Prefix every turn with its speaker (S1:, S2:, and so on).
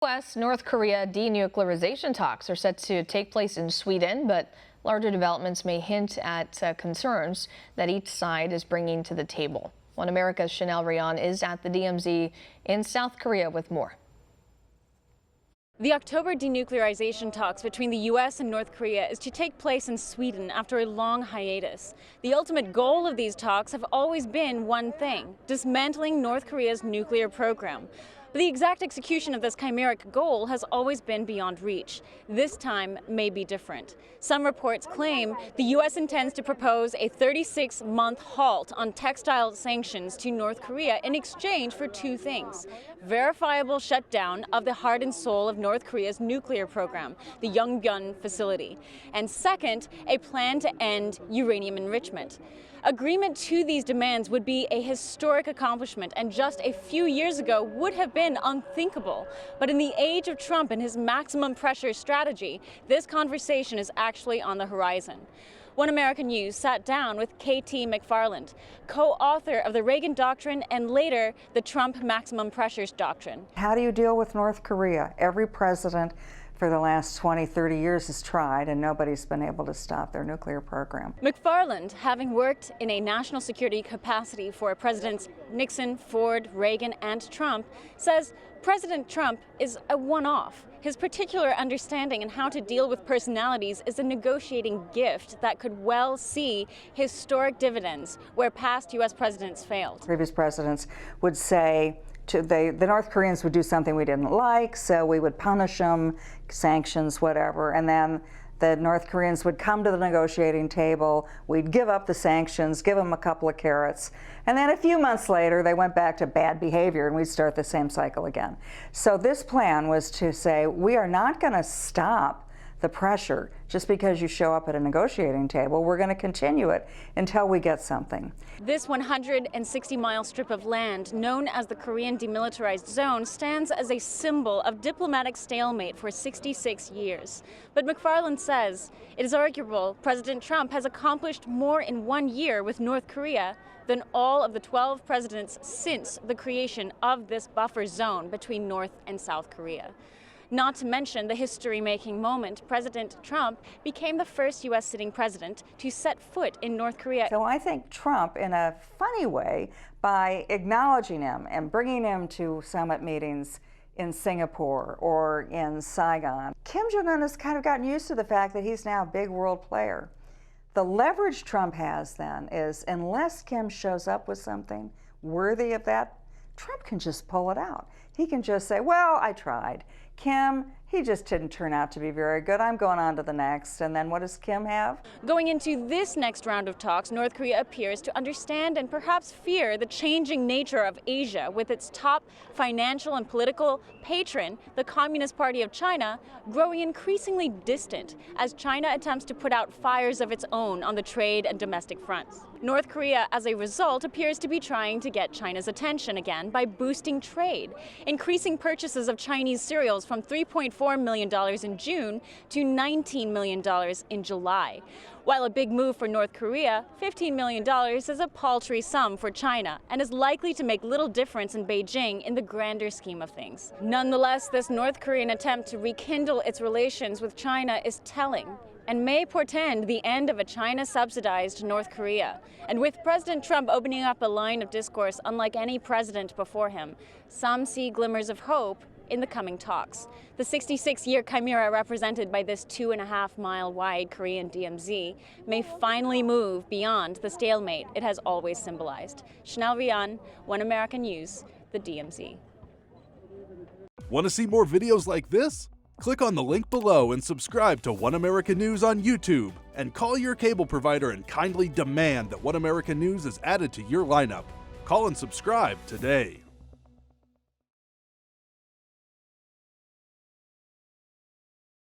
S1: U.S. North Korea denuclearization talks are set to take place in Sweden, but larger developments may hint at concerns that each side is bringing to the table. One America's Rion is at the DMZ in South Korea with more.
S2: The October denuclearization talks between the U.S. and North Korea is to take place in Sweden after a long hiatus. The ultimate goal of these talks have always been one thing: dismantling North Korea's nuclear program. But the exact execution of this chimeric goal has always been beyond reach. This time may be different. Some reports claim the U.S. intends to propose a 36-month halt on textile sanctions to North Korea in exchange for two things: verifiable shutdown of the heart and soul of North Korea's nuclear program, the Yongbyon facility, and second, a plan to end uranium enrichment. Agreement to these demands would be a historic accomplishment and just a few years ago would have been unthinkable. But in the age of Trump and his maximum pressure strategy, this conversation is actually on the horizon. One American News sat down with K.T. McFarland, co-author of the Reagan Doctrine and later the Trump Maximum Pressures Doctrine.
S3: How do you deal with North Korea? Every president for the last 20, 30 years has tried, and nobody's been able to stop their nuclear program.
S2: McFarland, having worked in a national security capacity for Presidents Nixon, Ford, Reagan, and Trump, says President Trump is a one-off. His particular understanding and how to deal with personalities is a negotiating gift that could well see historic dividends where past U.S. presidents failed.
S3: Previous presidents would say, the North Koreans would do something we didn't like, so we would punish them, sanctions, whatever, and then the North Koreans would come to the negotiating table, we'd give up the sanctions, give them a couple of carrots, and then a few months later they went back to bad behavior and we'd start the same cycle again. So this plan was to say, we are not going to stop the pressure just because you show up at a negotiating table. We're going to continue it until we get something.
S2: This 160-mile strip of land, known as the Korean Demilitarized Zone, stands as a symbol of diplomatic stalemate for 66 years. But McFarland says it is arguable President Trump has accomplished more in 1 year with North Korea than all of the 12 presidents since the creation of this buffer zone between North and South Korea. Not to mention the history-making moment President Trump became the first U.S. sitting president to set foot in North Korea.
S3: So I think Trump, in a funny way, by acknowledging him and bringing him to summit meetings in Singapore or in Saigon, Kim Jong-un has kind of gotten used to the fact that he's now a big world player. The leverage Trump has then is, unless Kim shows up with something worthy of that, Trump can just pull it out. He can just say, well, I tried. Kim, he just didn't turn out to be very good. I'm going on to the next. And then what does Kim have?
S2: Going into this next round of talks, North Korea appears to understand and perhaps fear the changing nature of Asia, with its top financial and political patron, the Communist Party of China, growing increasingly distant as China attempts to put out fires of its own on the trade and domestic fronts. North Korea, as a result, appears to be trying to get China's attention again by boosting trade, increasing purchases of Chinese cereals from $3.4 million in June to $19 million in July. While a big move for North Korea, $15 million is a paltry sum for China and is likely to make little difference in Beijing in the grander scheme of things. Nonetheless, this North Korean attempt to rekindle its relations with China is telling and may portend the end of a China-subsidized North Korea. And with President Trump opening up a line of discourse unlike any president before him, some see glimmers of hope in the coming talks. The 66-year chimera represented by this 2.5-mile wide Korean DMZ may finally move beyond the stalemate it has always symbolized. Rion, One American News, the DMZ.
S4: Want to see more videos like this? Click on the link below and subscribe to One American News on YouTube, and call your cable provider and kindly demand that One American News is added to your lineup. Call and subscribe today.